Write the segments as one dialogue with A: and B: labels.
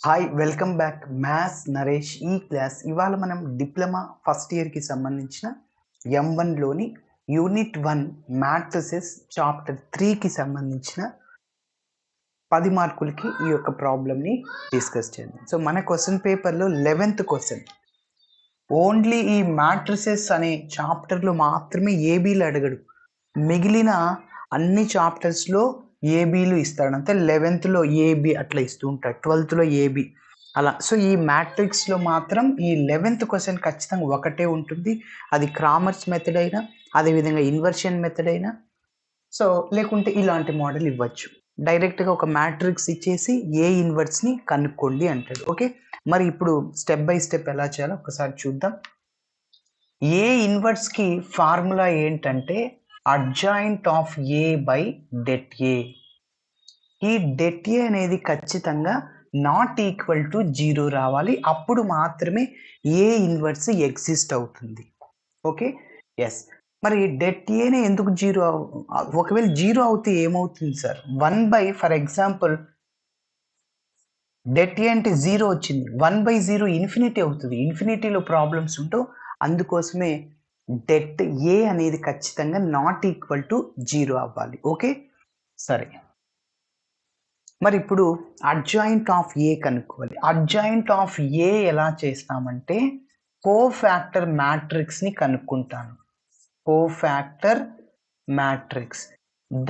A: Hi welcome back maths Naresh ఈ class ఇవాళ మనం డిప్లొమా ఫస్ట్ ఇయర్కి సంబంధించిన M1లోని యూనిట్ 1 మ్యాట్రిసెస్ చాప్టర్ 3కి సంబంధించిన 10 మార్కులకి ఈ యొక్క ప్రాబ్లమ్ని డిస్కస్ చేద్దాం. సో మన క్వశ్చన్ పేపర్లో 11th క్వశ్చన్ ఓన్లీ ఈ మ్యాట్రిసెస్ అనే చాప్టర్లో మాత్రమే ఏబీలు అడగడు, మిగిలిన అన్ని చాప్టర్స్లో ఏబీలు ఇస్తాడు. అంటే 11thలో ఏబి అట్లా ఇస్తూ ఉంటాడు, 12thలో ఏబి అలా. సో ఈ మ్యాట్రిక్స్లో మాత్రం ఈ 11th క్వశ్చన్ ఖచ్చితంగా ఒకటే ఉంటుంది. అది క్రామర్స్ మెథడ్ అయినా, అదేవిధంగా ఇన్వర్షన్ మెథడ్ అయినా, సో లేకుంటే ఇలాంటి మోడల్ ఇవ్వచ్చు. డైరెక్ట్గా ఒక మ్యాట్రిక్స్ ఇచ్చేసి ఏ ఇన్వర్స్ని కనుక్కోండి అంటాడు. ఓకే, మరి ఇప్పుడు స్టెప్ బై స్టెప్ ఎలా చేయాలో ఒకసారి చూద్దాం. ఏ ఇన్వర్స్కి ఫార్ములా ఏంటంటే adjoint of A by det ఏ. ఈ డెట్ ఏ అనేది ఖచ్చితంగా నాట్ ఈక్వల్ టు 0 రావాలి, అప్పుడు మాత్రమే ఏ ఇన్వర్స్ ఎగ్జిస్ట్ అవుతుంది. Okay, yes. మరి డెట్ ఏనే ఎందుకు 0? ఒకవేళ 0 అవుతే ఏమవుతుంది sir? 1 for example det A అంటే 0 వచ్చింది, 1/0 ఇన్ఫినిటీ అవుతుంది. ఇన్ఫినిటీలో ప్రాబ్లమ్స్ ఉంటూ, అందుకోసమే డెట్ ఏ అనేది ఖచ్చితంగా నాట్ ఈక్వల్ టు 0 అవ్వాలి. ఓకే, సరే. మరి ఇప్పుడు అడ్జాయింట్ ఆఫ్ ఏ కనుక్కోవాలి. అడ్జాయింట్ ఆఫ్ ఏ ఎలా చేస్తామంటే కోఫాక్టర్ మ్యాట్రిక్స్ని కనుక్కుంటాను. కోఫాక్టర్ మ్యాట్రిక్స్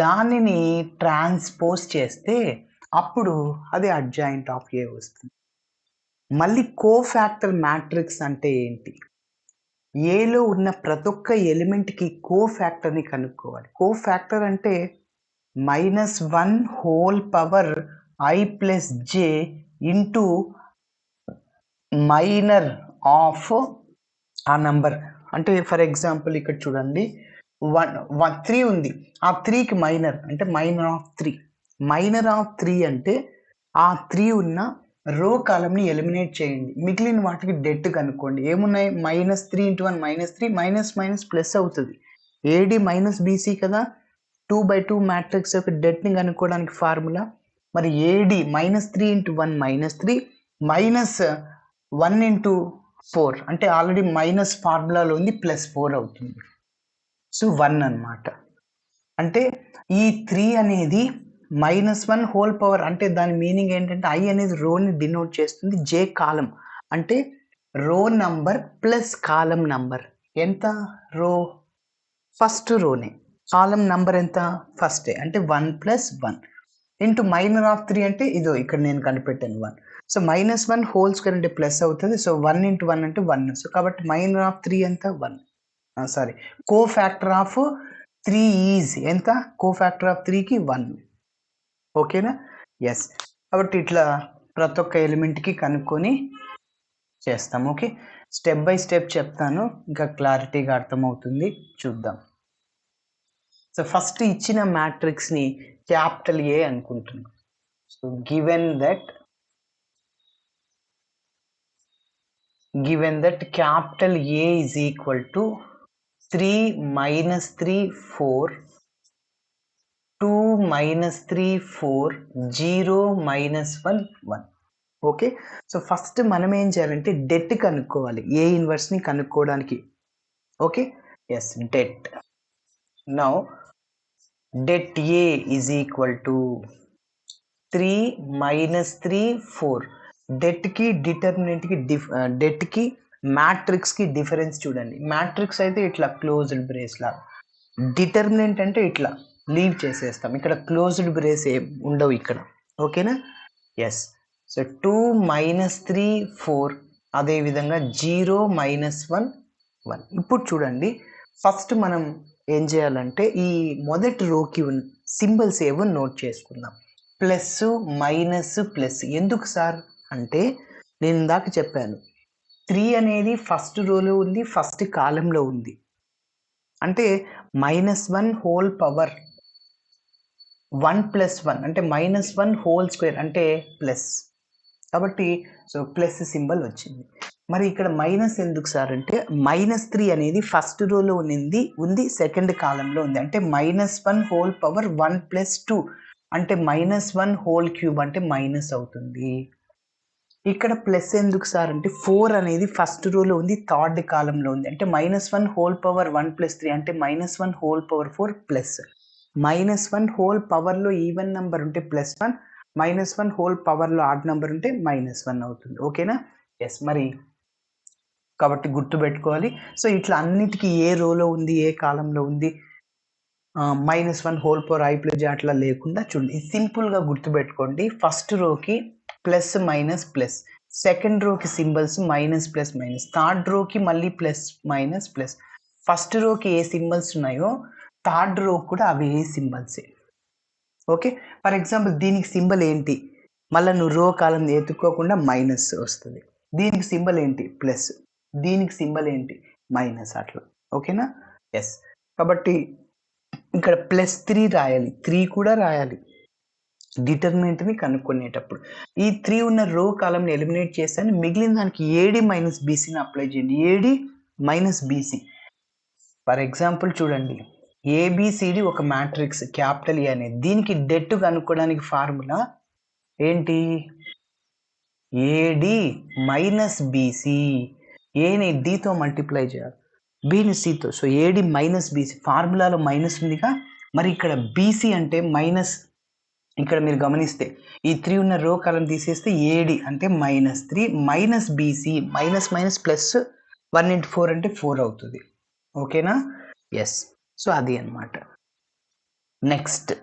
A: దానిని ట్రాన్స్పోజ్ చేస్తే అప్పుడు అది అడ్జాయింట్ ఆఫ్ ఏ వస్తుంది. మళ్ళీ కోఫాక్టర్ మ్యాట్రిక్స్ అంటే ఏంటి? ఏలో ఉన్న ప్రతి ఒక్క ఎలిమెంట్కి కోఫాక్టర్ని కనుక్కోవాలి. కోఫాక్టర్ అంటే -1 whole power i plus j into minor of ఆ నంబర్. అంటే ఫర్ ఎగ్జాంపుల్ ఇక్కడ చూడండి, 3 ఉంది, ఆ 3కి మైనర్ అంటే మైనర్ ఆఫ్ 3. మైనర్ ఆఫ్ 3 అంటే ఆ 3 ఉన్న రో కాలంని ఎలిమినేట్ చేయండి, మిగిలిన వాటికి డెట్ కనుక్కోండి. ఏమున్నాయి? -3 × 1 -3, మైనస్ మైనస్ ప్లస్ అవుతుంది. ఏడి మైనస్ బీసీ కదా, 2/2 మ్యాట్రిక్స్ యొక్క డెట్ని కనుక్కోవడానికి ఫార్ములా. మరి ఏడి -3 × 1 -3, -1 × 4 అంటే ఆల్రెడీ మైనస్ ఫార్ములాలో ఉంది, +4 అవుతుంది. సో 1 అన్నమాట. అంటే ఈ 3 అనేది -1 హోల్ పవర్ అంటే దాని మీనింగ్ ఏంటంటే ఐ అనేది రోని డినోట్ చేస్తుంది, జే కాలం అంటే రో నంబర్ ప్లస్ కాలం నంబర్. ఎంత? రో ఫస్ట్ రోనే, కాలం నంబర్ ఎంత? ఫస్టే, అంటే 1 + 1 ఇంటూ మైనర్ ఆఫ్ 3 అంటే ఇదో ఇక్కడ నేను కనిపెట్టాను 1. సో -1 హోల్ స్క్వేర్ అంటే ప్లస్ అవుతుంది. సో 1 × 1 అంటే 1. సో కాబట్టి మైనర్ ఆఫ్ 3 ఎంత? 1. సారీ, కోఫాక్టర్ ఆఫ్ 3 ఈజ్ ఎంత? కోఫాక్టర్ ఆఫ్ 3కి 1. ఓకేనా? ఎస్. కాబట్టి ఇట్లా ప్రతి ఒక్క ఎలిమెంట్కి కనుక్కొని చేస్తాం. ఓకే, స్టెప్ బై స్టెప్ చెప్తాను, ఇంకా క్లారిటీగా అర్థమవుతుంది. చూద్దాం. సో ఫస్ట్ ఇచ్చిన మ్యాట్రిక్స్ని క్యాపిటల్ ఏ అనుకుంటున్నాం. So given that capital A is equal to 3 - 3 4, 2 - 3 4, 0 - 1 1. Okay, so first మనం ఏం చేయాలంటే డెట్ కనుక్కోవాలి, ఏ ఇన్వర్స్ని కనుక్కోవడానికి. Okay, yes, det. Now det A is equal to 3 - 3 4. డెట్కి డిటర్మినెంట్కి డెట్కి మ్యాట్రిక్స్కి డిఫరెన్స్ చూడండి. మ్యాట్రిక్స్ అయితే ఇట్లా క్లోజ్డ్ బ్రేస్ లాగా, డిటర్మినెంట్ అంటే ఇట్లా లీవ్ చేసేస్తాం, ఇక్కడ క్లోజ్డ్ బ్రేస్ ఏం ఉండవు ఇక్కడ. ఓకేనా? ఎస్. సో 2 - 3 4, అదేవిధంగా 0 - 1 1. ఇప్పుడు చూడండి, ఫస్ట్ మనం ఏం చేయాలంటే ఈ మొదటి రోకి సింబల్స్ ఏవో నోట్ చేసుకుందాం. Plus, minus, plus. ఎందుకు సార్ అంటే నేను ఇందాక చెప్పాను 3 అనేది ఫస్ట్ రోలో ఉంది, ఫస్ట్ కాలంలో ఉంది. అంటే -1 హోల్ పవర్ 1 + 1 అంటే -1 హోల్ స్క్వేర్ అంటే ప్లస్, కాబట్టి సో ప్లస్ సింబల్ వచ్చింది. మరి ఇక్కడ మైనస్ ఎందుకు సార్ అంటే -3 అనేది ఫస్ట్ రోలో ఉంది, సెకండ్ కాలంలో ఉంది. అంటే -1 హోల్ పవర్ 1 + 2 అంటే -1 హోల్ క్యూబ్ అంటే మైనస్ అవుతుంది. ఇక్కడ ప్లస్ ఎందుకు సార్ అంటే 4 అనేది ఫస్ట్ రోలో ఉంది, థర్డ్ కాలంలో ఉంది. అంటే -1 హోల్ పవర్ 1 + 3 అంటే -1 హోల్ పవర్ 4 ప్లస్ -1 హోల్ పవర్లో ఈవెన్ నెంబర్ ఉంటే +1, -1 హోల్ పవర్లో ఆడ్ నెంబర్ ఉంటే -1 అవుతుంది. ఓకేనా? ఎస్. మరి కాబట్టి గుర్తుపెట్టుకోవాలి. సో ఇట్లా అన్నిటికీ ఏ రోలో ఉంది, ఏ కాలంలో ఉంది, -1 హోల్ పవర్ i + j అట్లా లేకుండా చూడండి. ఇది సింపుల్గా గుర్తుపెట్టుకోండి. ఫస్ట్ రోకి ప్లస్ మైనస్ ప్లస్, సెకండ్ రోకి symbols minus plus minus, third రోకి మళ్ళీ ప్లస్ మైనస్ ప్లస్. ఫస్ట్ రోకి ఏ సింబల్స్ ఉన్నాయో థర్డ్ రో కూడా అవే సింబల్సే. ఓకే. ఫర్ ఎగ్జాంపుల్ దీనికి సింబల్ ఏంటి, మళ్ళీ నువ్వు రో కాలం ఎత్తుక్కోకుండా మైనస్ వస్తుంది. దీనికి సింబల్ ఏంటి, ప్లస్. దీనికి సింబల్ ఏంటి, మైనస్. అట్లా. ఓకేనా? ఎస్. కాబట్టి ఇక్కడ +3 రాయాలి, 3 కూడా రాయాలి డిటర్మినెంట్ని కనుక్కునేటప్పుడు. ఈ 3 ఉన్న రో కాలంని ఎలిమినేట్ చేస్తాను, మిగిలిన దానికి ఏడి మైనస్ బీసీని అప్లై చేయండి. AD minus BC. For example చూడండి, ఏబిసిడి ఒక మ్యాట్రిక్స్ క్యాపిటల్ ఏ అనేది. దీనికి డెట్ కనుక్కోవడానికి ఫార్ములా ఏంటి, ఏడి మైనస్ బీసీ. ఏని డితో మల్టిప్లై చేయాలి, బిని సితో. సో ఏడి మైనస్ బీసీ, ఫార్ములాలో మైనస్ ఉందిగా, మరి ఇక్కడ బీసీ అంటే మైనస్. ఇక్కడ మీరు గమనిస్తే ఈ 3 ఉన్న రో కాలం తీసేస్తే ఏడి అంటే -3 minus BC, minus minus plus 1 × 4 అంటే 4 అవుతుంది. ఓకేనా? ఎస్. సో అది అన్నమాట. నెక్స్ట్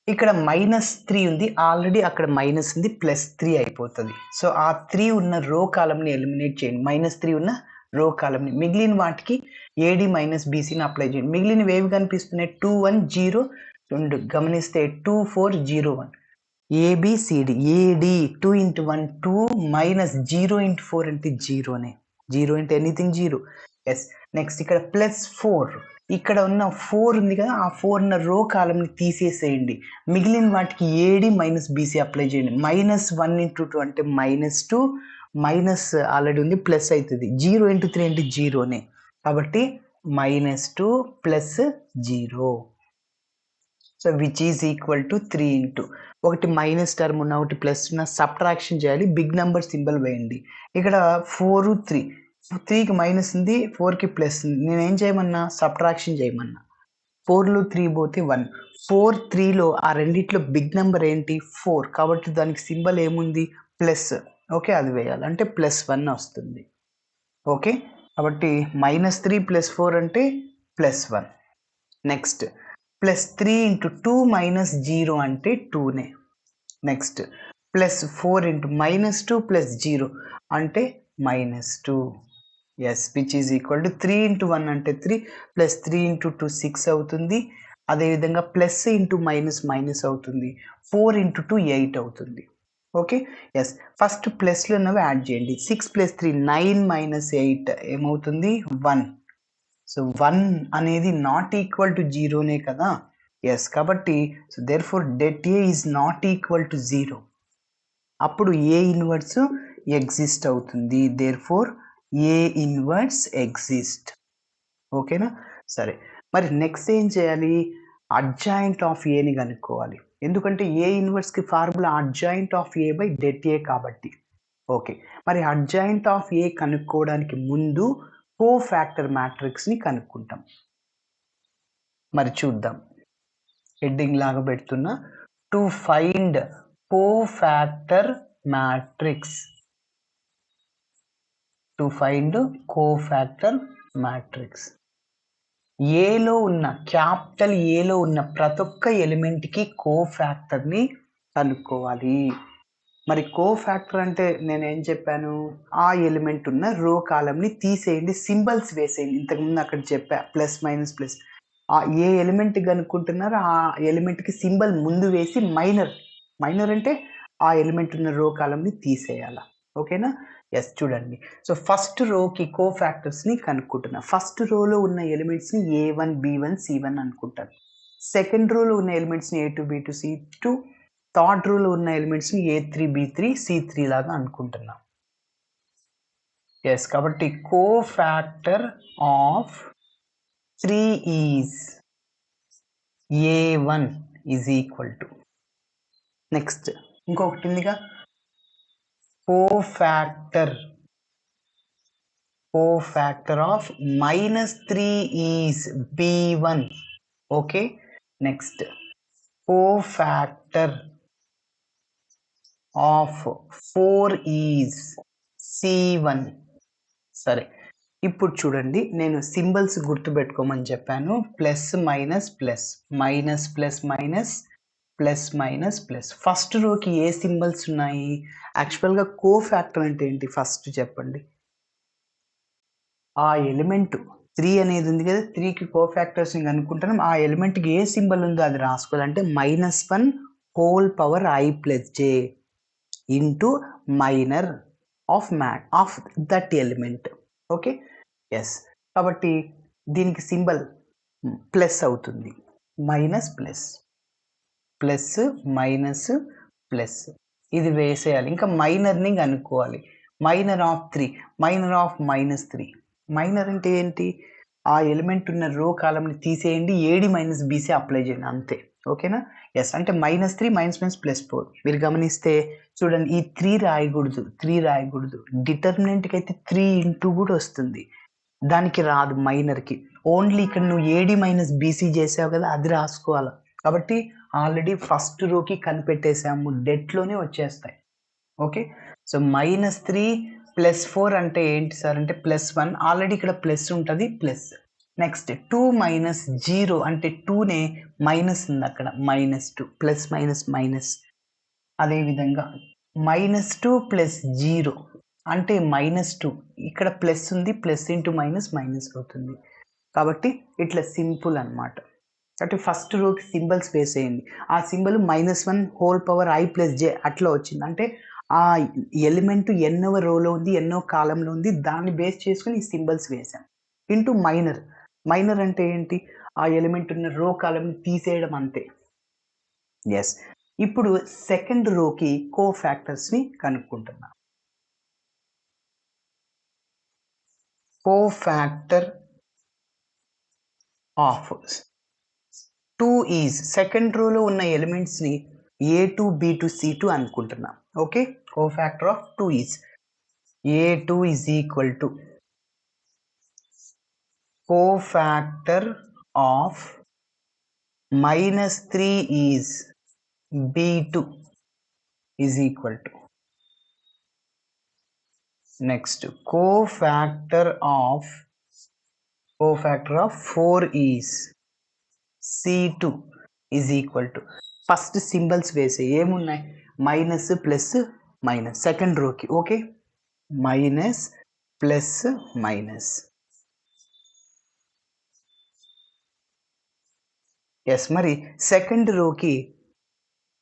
A: ఇక్కడ -3 ఉంది, ఆల్రెడీ అక్కడ మైనస్ ఉంది, +3 అయిపోతుంది. సో ఆ 3 ఉన్న రో కాలంని ఎలిమినేట్ చేయండి, -3 ఉన్న రో కాలంని. మిగిలిన వాటికి ఏడి మైనస్ బీసీని అప్లై చేయండి. మిగిలినవి ఏవి కనిపిస్తున్నాయి, 2 1 0 2 గమనిస్తే 2 4 0 1 ఏబిసిడి. ఏడి 2 × 1 2 -0 × 4 అంటే 0నే. 0 అంటే ఎనీథింగ్ 0. ఎస్. నెక్స్ట్ ఇక్కడ +4, ఇక్కడ ఉన్న 4 ఉంది కదా, ఆ 4 ఉన్న రో కాలంని తీసేసేయండి. మిగిలిన వాటికి ఏడి మైనస్ బీసీ అప్లై చేయండి. -1 × 2 అంటే -2, మైనస్ ఆల్రెడీ ఉంది, ప్లస్ అవుతుంది. 0 × 3 అంటే 0నే. కాబట్టి -2 + 0. So which is equal to 3 × ఒకటి మైనస్ టర్మ్ ఉన్న ఒకటి ప్లస్ ఉన్న సబ్ట్రాక్షన్ చేయాలి, బిగ్ నెంబర్ సింబల్ వేయండి. ఇక్కడ 4 3, 3కి మైనస్ ఉంది, 4కి ప్లస్ ఉంది. నేను ఏం చేయమన్నా, సబ్ట్రాక్షన్ చేయమన్నా. 4లో 3 పోతే 1, 4 3లో ఆ రెండిట్లో బిగ్ నెంబర్ ఏంటి, 4. కాబట్టి దానికి సింబల్ ఏముంది, ప్లస్. ఓకే, అది వేయాలి, అంటే +1 వస్తుంది. ఓకే, కాబట్టి -3 + 4 అంటే +1. నెక్స్ట్ +3 × 2 - 0 అంటే 2నే. నెక్స్ట్ +4 × -2 + 0 అంటే -2. Yes, which is equal to 3 × 1 అంటే 3 +3 × 2 6 అవుతుంది. అదేవిధంగా ప్లస్ ఇంటూ మైనస్ అవుతుంది. 4 × 2 8 అవుతుంది. ఓకే. ఎస్, ఫస్ట్ ప్లస్లో ఉన్నవి యాడ్ చేయండి. 6 + 3 9 - 8 ఏమవుతుంది, 1. సో 1 అనేది నాట్ ఈక్వల్ టు 0నే కదా. ఎస్, కాబట్టి so therefore det A is not equal to 0. అప్పుడు ఏ ఇన్వర్స్ ఎగ్జిస్ట్ అవుతుంది. Therefore A inverse exist. ఓకేనా? సరే, మరి నెక్స్ట్ ఏం చేయాలి, అడ్జాయింట్ ఆఫ్ ఏని కనుక్కోవాలి. ఎందుకంటే ఏ ఇన్వర్స్కి formula adjoint of A by det A కాబట్టి. ఓకే, మరి అడ్జాయింట్ ఆఫ్ ఏ కనుక్కోవడానికి ముందు కోఫాక్టర్ మ్యాట్రిక్స్ని కనుక్కుంటాం. మరి చూద్దాం, హెడ్డింగ్ లాగా పెడుతున్నా, to find cofactor matrix. To find cofactor matrix. ఏలో ఉన్న, క్యాపిటల్ ఏలో ఉన్న ప్రతి ఒక్క ఎలిమెంట్కి కోఫాక్టర్ని కనుక్కోవాలి. మరి కోఫాక్టర్ అంటే నేనేం చెప్పాను, ఆ ఎలిమెంట్ ఉన్న రో కాలంని తీసేయండి, సింబల్స్ వేసేయండి. ఇంతకుముందు అక్కడ చెప్పా, ప్లస్ మైనస్ ప్లస్. ఏ ఎలిమెంట్ కనుక్కుంటున్నారో ఆ ఎలిమెంట్కి సింబల్ ముందు వేసి మైనర్ అంటే ఆ ఎలిమెంట్ ఉన్న రో కాలంని తీసేయాల. ఓకేనా? ఎస్, చూడండి. సో ఫస్ట్ రోకి కోఫాక్టర్స్ని కనుక్కుంటున్నా. ఫస్ట్ రోలో ఉన్న ఎలిమెంట్స్ని A1 B1 C1 అనుకుంటాను. సెకండ్ రోలో ఉన్న ఎలిమెంట్స్ని A2 B2 C2, థర్డ్ రోలో ఉన్న ఎలిమెంట్స్ని A3 B3 C3 లాగా అనుకుంటున్నా. ఎస్, కాబట్టి cofactor of 3 is A1 is equal to, next ఇంకొకటి ఉందిగా, cofactor of -3 is B1. Okay, next cofactor of 4 is C1. సరే, ఇప్పుడు చూడండి, నేను సింబల్స్ గుర్తుపెట్టుకోమని చెప్పాను. Plus minus plus, minus plus minus, plus minus plus. First రోకి ఏ సింబల్స్ ఉన్నాయి? యాక్చువల్గా కోఫాక్టర్ అంటే ఏంటి ఫస్ట్ చెప్పండి. ఆ ఎలిమెంట్ 3 అనేది ఉంది కదా, 3కి కోఫాక్టర్స్ కనుక్కుంటాం. ఆ ఎలిమెంట్కి ఏ సింబల్ ఉందో అది రాసుకోవాలంటే -1 whole power I plus j into minor of that element. Okay, yes. కాబట్టి దీనికి సింబల్ ప్లస్ అవుతుంది. Minus plus, plus minus plus, ఇది వేసేయాలి. ఇంకా మైనర్ని కనుక్కోవాలి. Minor of 3, minor of -3. Minor అంటే ఏంటి? ఆ ఎలిమెంట్ ఉన్న రో కాలంని తీసేయండి, ఏడి మైనస్ బీసీ అప్లై చేయండి, అంతే. ఓకేనా? ఎస్. అంటే -3 -+4. మీరు గమనిస్తే చూడండి, ఈ 3 రాయకూడదు. డిటర్మినెంట్కి అయితే 3 ఇంటూ కూడా వస్తుంది, దానికి రాదు మైనర్కి. ఓన్లీ ఇక్కడ నువ్వు ఏడి మైనస్ బీసీ చేసావు కదా, అది రాసుకోవాలి. కాబట్టి ఆల్రెడీ ఫస్ట్ రోకి కనిపెట్టేసాము, డెట్లోనే వచ్చేస్తాయి. ఓకే, సో -3 + 4 అంటే ఏంటి సార్ అంటే +1. ఆల్రెడీ ఇక్కడ ప్లస్ ఉంటుంది, ప్లస్. నెక్స్ట్ 2 - 0 అంటే 2నే మైనస్ ఉంది అక్కడ, -2, ప్లస్ మైనస్ మైనస్. అదేవిధంగా -2 + 0 అంటే -2, ఇక్కడ ప్లస్ ఉంది, ప్లస్ ఇంటూ మైనస్ మైనస్ అవుతుంది. కాబట్టి ఇట్లా సింపుల్ అనమాట. అంటే ఫస్ట్ రోకి సింబల్స్ వేసేయండి. ఆ symbol -1 whole power I plus J అట్లా వచ్చింది అంటే ఆ ఎలిమెంట్ ఎన్నవ రోలో ఉంది, ఎన్నో కాలంలో ఉంది, దాన్ని బేస్ చేసుకుని ఈ సింబల్స్ వేసాం. Into minor. మైనర్ అంటే ఏంటి? ఆ ఎలిమెంట్ ఉన్న రో కాలంని తీసేయడం, అంతే. ఎస్. ఇప్పుడు సెకండ్ రోకి కోఫాక్టర్స్ని కనుక్కుంటున్నాం. కోఫాక్టర్ ఆఫ్ 2 ఈజ్, సెకండ్ రోలో ఉన్న ఎలిమెంట్స్ని A2 B2 C2 అనుకుంటున్నాం. Okay, cofactor of 2 is A2 is equal to cofactor of -3 is B2 is equal to, next cofactor of 4 is C2 is equal to, first symbols వేసే ఏమున్నాయి? Minus plus minus second రోకి. Okay, minus plus minus. Yes. మరి second రోకి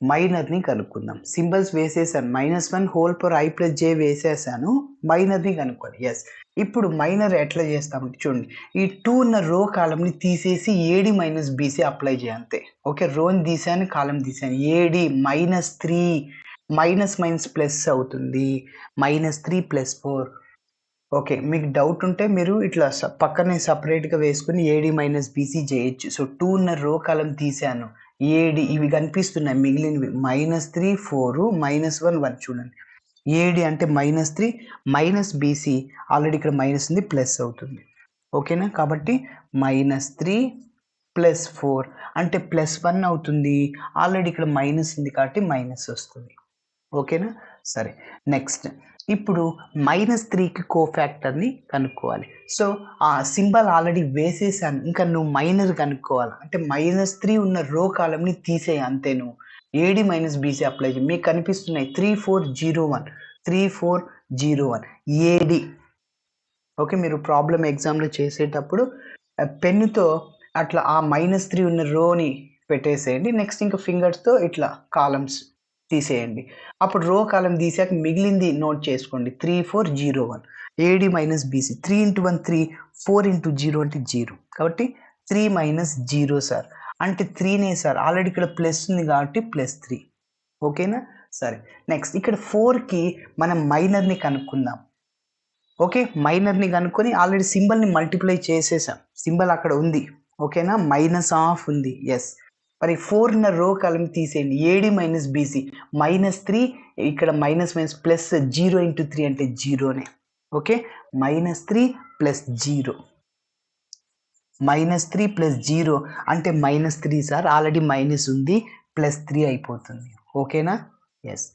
A: మైనర్ని కనుక్కుందాం. Symbols వేసేసాను, -1 whole power I plus J వేసేసాను, మైనర్ని కనుక్కోండి. ఎస్. ఇప్పుడు మైనర్ ఎట్లా చేస్తామంటే చూడండి, ఈ 2 ఉన్న రో కాలంని తీసేసి ఏడి మైనస్ బీసీ అప్లై చేయాలి, అంతే. ఓకే, రోని తీసాను, కాలం తీసాను. ఏడి -3 మైనస్ మైనస్ ప్లస్ అవుతుంది, -3 + 4. ఓకే, మీకు డౌట్ ఉంటే మీరు ఇట్లా పక్కనే సపరేట్గా వేసుకుని ఏడి మైనస్ బీసీ చేయొచ్చు. సో 2 ఉన్న రో కాలం తీసాను, ఏడి ఇవి కనిపిస్తున్నాయి, మిగిలినవి -3 4 -1 1. చూడండి, ఏడి అంటే -3 మైనస్ బీసీ, ఆల్రెడీ ఇక్కడ మైనస్ ఉంది, ప్లస్ అవుతుంది. ఓకేనా? కాబట్టి -3 + 4 అంటే +1 అవుతుంది, ఆల్రెడీ ఇక్కడ మైనస్ ఉంది కాబట్టి మైనస్ వస్తుంది. ఓకేనా? సరే, నెక్స్ట్ ఇప్పుడు -3కి కోఫాక్టర్ని కనుక్కోవాలి. సో ఆ సింబల్ ఆల్రెడీ వేసేసాను, ఇంకా నువ్వు మైనర్ కనుక్కోవాలి. అంటే -3 ఉన్న రో కాలంని తీసేయి, అంతే. నువ్వు ఏడి మైనస్ బీసీ అప్లై చేయి. మీకు కనిపిస్తున్నాయి 3401 3401 ఏడి. ఓకే, మీరు ప్రాబ్లం ఎగ్జామ్లో చేసేటప్పుడు పెన్నుతో అట్లా ఆ -3 ఉన్న రోని పెట్టేసేయండి. నెక్స్ట్ ఇంకా ఫింగర్స్తో ఇట్లా కాలమ్స్ తీసేయండి. అప్పుడు రో కాలం తీసాక మిగిలింది నోట్ చేసుకోండి. 3401 ఏడి మైనస్ బీసీ. 3 × 1 3, 4 × 0 అంటే 0. కాబట్టి 3 - 0 సార్ అంటే 3నే సార్, ఆల్రెడీ ఇక్కడ ప్లస్ ఉంది కాబట్టి +3. ఓకేనా? సరే, నెక్స్ట్ ఇక్కడ 4కి మనం మైనర్ని కనుక్కుందాం. ఓకే, మైనర్ని కనుక్కొని ఆల్రెడీ సింబల్ని మల్టిప్లై చేసేసాం, సింబల్ అక్కడ ఉంది. ఓకేనా? -ఆఫ్ ఉంది. ఎస్. మరి 4 ఉన్న రో కాలమ్ తీసేయండి. ఏడి మైనస్ బీసీ -3 ఇక్కడ మైనస్ ప్లస్ 0 ఇంటూ 3 అంటే జీరోనే. ఓకే, -3 ప్లస్ 0 -3 ప్లస్ 0 అంటే -3 సార్, ఆల్రెడీ మైనస్ ఉంది, +3 అయిపోతుంది. ఓకేనా? ఎస్.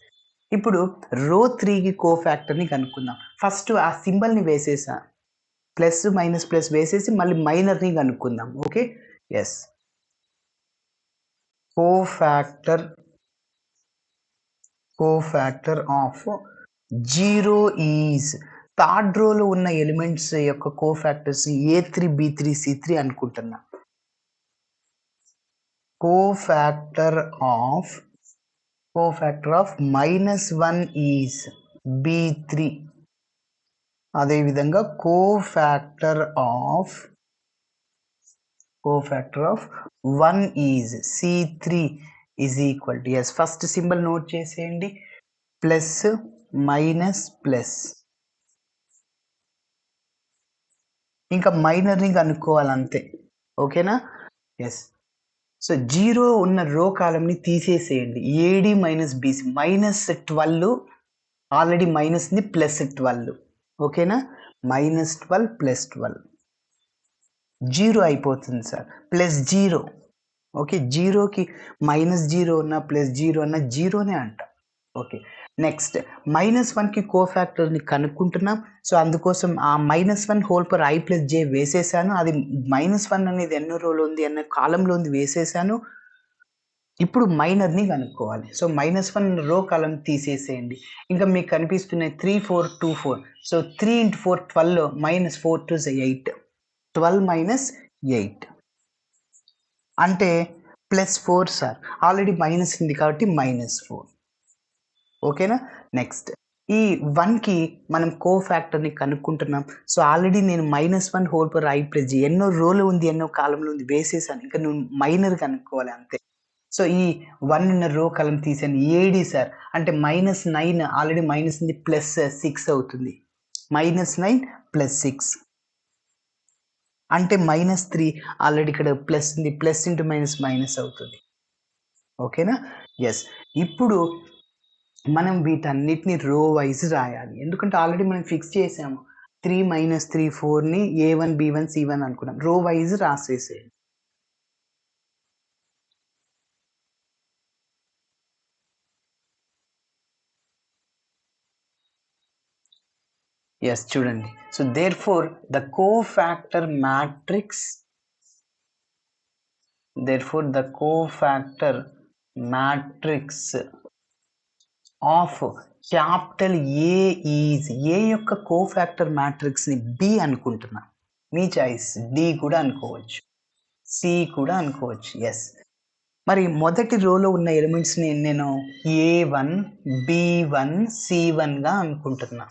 A: ఇప్పుడు రో 3కి కోఫాక్టర్ని కనుక్కుందాం. ఫస్ట్ ఆ సింబల్ని వేసేసా, ప్లస్ మైనస్ ప్లస్ వేసేసి మళ్ళీ మైనర్ని కనుక్కుందాం. Okay, yes. Cofactor of 0 is, third రోలో ఉన్న ఎలిమెంట్స్ యొక్క కోఫాక్టర్స్ A3 B3 C3 అనుకుంటున్నా. Cofactor of -1 is B3. అదేవిధంగా cofactor of 1 is C3 is equal to, yes, first symbol note చేసేయండి, ప్లస్ మైనస్ ప్లస్, ఇంకా మైనర్ని కనుక్కోవాలంతే. ఓకేనా? ఎస్. సో 0 ఉన్న రో కాలమ్ని తీసేసేయండి. AD minus BC -12 already minus ఉంది, +12. ఓకేనా? -12 +12 0 అయిపోతుంది సార్, +0. ఓకే, 0కి -0 ఉన్న +0 అన్న జీరోనే అంట. ఓకే, నెక్స్ట్ -1కి కోఫాక్టర్ని కనుక్కుంటున్నాం. సో అందుకోసం ఆ -1 హోల్ పర్ I + J వేసేసాను. అది -1 అనేది ఎన్నో రోలో ఉంది, ఎన్నో కాలంలో ఉంది వేసేసాను. ఇప్పుడు మైనర్ని కనుక్కోవాలి. సో -1 రో కాలం తీసేసేయండి. ఇంకా మీకు కనిపిస్తున్నాయి 3 4 2 4. సో 3 × 4 12, -4 2 8, 12 - 8 అంటే +4 సార్, ఆల్రెడీ మైనస్ ఉంది కాబట్టి -4. ఓకేనా? నెక్స్ట్ ఈ 1కి మనం కోఫాక్టర్ని కనుక్కుంటున్నాం. సో ఆల్రెడీ నేను -1 హోల్ పర్ I + J ఎన్నో రోలో ఉంది, ఎన్నో కాలంలో ఉంది వేసేసాను. ఇంకా నువ్వు మైనర్ కనుక్కోవాలి అంతే. సో ఈ 1 ఉన్న రో కాలం తీసాను. ఏడి సార్ అంటే -9 ఆల్రెడీ మైనస్ ఉంది, +6 అవుతుంది. -9 +6 అంటే -3 ఆల్రెడీ ఇక్కడ ప్లస్ ఉంది, ప్లస్ ఇంటూ మైనస్ అవుతుంది. ఓకేనా? ఎస్. ఇప్పుడు మనం వీటన్నిటిని రో వైజ్ రాయాలి. ఎందుకంటే ఆల్రెడీ మనం ఫిక్స్ చేసాము, 3 - 3 4ని A1 B1 C1 అనుకున్నాం. రో వైజ్ రాసేసేయండి. ఎస్, చూడండి. So therefore the cofactor matrix of capital A is, A యొక్క కోఫాక్టర్ మ్యాట్రిక్స్ని B అనుకుంటున్నా. మీ చాయిస్, D కూడా అనుకోవచ్చు, C కూడా అనుకోవచ్చు. ఎస్. మరి మొదటి రోలో ఉన్న ఎలిమెంట్స్ని నేను A1 B1 C1గా అనుకుంటున్నా.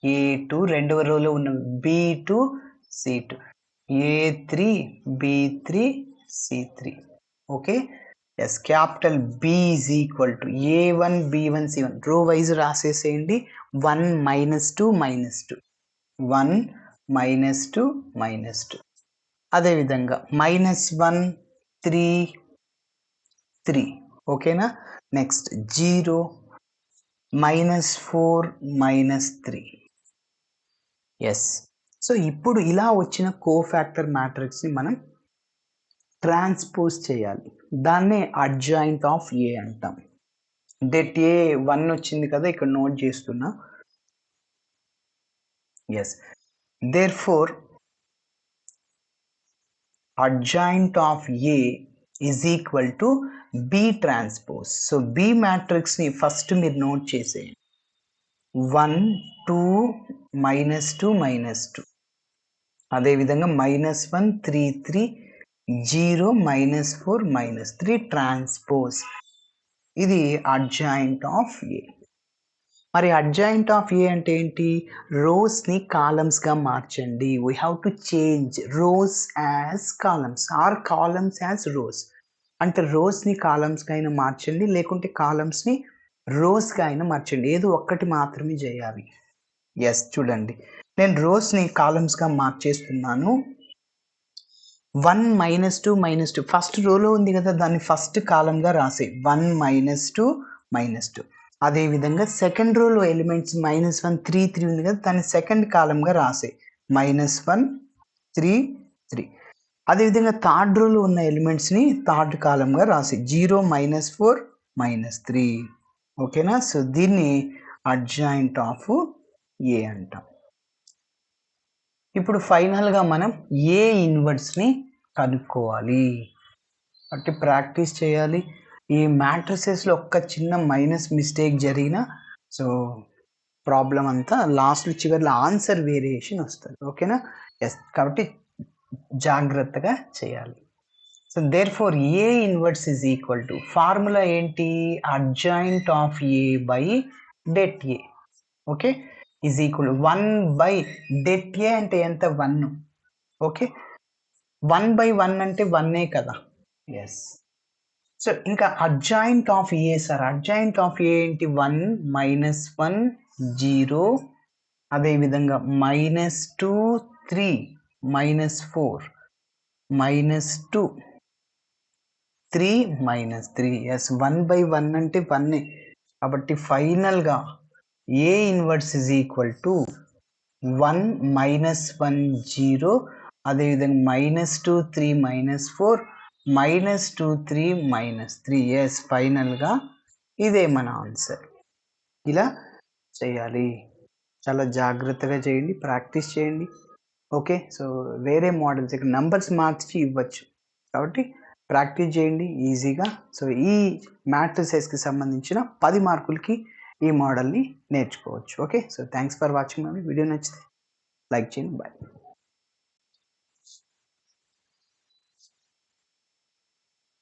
A: A2 రెండవ రోలో ఉన్న B2 C2, A3 B3 C3. Okay, yes. Capital B is equal to A1 B1 C1 రో వైజ్ రాసేసేయండి. 1 -2 -2, 1 -2 -2. అదేవిధంగా -1 3 3. ఓకేనా? నెక్స్ట్ 0 -4 -3. ఎస్. సో ఇప్పుడు ఇలా వచ్చిన కోఫాక్టర్ మ్యాట్రిక్స్ని మనం ట్రాన్స్పోజ్ చేయాలి. దాన్నే అడ్జాయింట్ ఆఫ్ A అంటాం. డెట్ A 1 వచ్చింది కదా, ఇక్కడ నోట్ చేస్తున్నా. Yes. Therefore adjoint of A is equal to B transpose. So B మ్యాట్రిక్స్ని ఫస్ట్ మీరు నోట్ చేసేయండి. 1 2 -2 -2. అదేవిధంగా -1 3 3 0 -4 -3 ట్రాన్స్పోజ్. ఇది అడ్జాయింట్ ఆఫ్ A. మరి అడ్జాయింట్ ఆఫ్ A అంటే ఏంటి? రోస్ని కాలమ్స్గా మార్చండి. We have to change rows as columns or columns as rows. అంటే రోస్ని కాలమ్స్గా అయినా మార్చండి, లేకుంటే కాలమ్స్ని రోస్గా అయినా మార్చండి. ఏదో ఒక్కటి మాత్రమే చేయాలి. ఎస్, చూడండి, నేను రోస్ని కాలమ్స్గా మార్చేస్తున్నాను. 1 -2 -2 ఫస్ట్ రోలో ఉంది కదా, దాన్ని ఫస్ట్ కాలంగా రాసే 1 -2 -2. అదేవిధంగా సెకండ్ రోలో ఎలిమెంట్స్ -1 3 3 ఉంది కదా, దాన్ని సెకండ్ కాలంగా రాసే -1 3 3. అదేవిధంగా థర్డ్ రోలో ఉన్న ఎలిమెంట్స్ని థర్డ్ కాలంగా రాసే 0 -4 -3. ఓకేనా? సో దీన్ని అడ్జాయింట్ ఆఫ్ ఏ అంటాం. ఇప్పుడు ఫైనల్గా మనం ఏ ఇన్వర్స్ని కనుక్కోవాలి అంటే ప్రాక్టీస్ చేయాలి. ఈ మ్యాట్రిసెస్లో ఒక్క చిన్న మైనస్ మిస్టేక్ జరిగినా సో ప్రాబ్లం అంతా లాస్ట్ చివరిలో ఆన్సర్ వేరియేషన్ వస్తుంది. ఓకేనా? ఎస్, కాబట్టి జాగ్రత్తగా చేయాలి. So therefore A inverse is equal to formula ఏంటి, adjoint of A by det A. Okay, is equal 1 by det A అంటే ఎంత 1. ఓకే, 1/1 అంటే 1 కదా. ఎస్, సో ఇంకా adjoint of A sir, adjoint of A ఏంటి 1 -1 0, అదేవిధంగా -2 3 -4 -2 3 -3. Yes, 1/1 అంటే 1. కాబట్టి ఫైనల్గా ఏ ఇన్వర్స్ ఇజ్ ఈక్వల్ టు 1 -1 0, అదేవిధంగా -2 3 -4 -2 3 -3. ఎస్, ఫైనల్గా ఇదే మన ఆన్సర్. ఇలా చేయాలి, చాలా జాగ్రత్తగా చేయండి, ప్రాక్టీస్ చేయండి. ఓకే, సో వేరే మోడల్స్ ఇక్కడ నంబర్స్ మార్చి ఇవ్వచ్చు కాబట్టి ప్రాక్టీస్ చేయండి ఈజీగా. సో ఈ మ్యాట్రిసెస్కి సంబంధించిన 10 మార్కులకి ఈ మోడల్ని నేర్చుకోవచ్చు. Okay, so thanks for watching. Video నచ్చితే లైక్ చేయండి. బాయ్.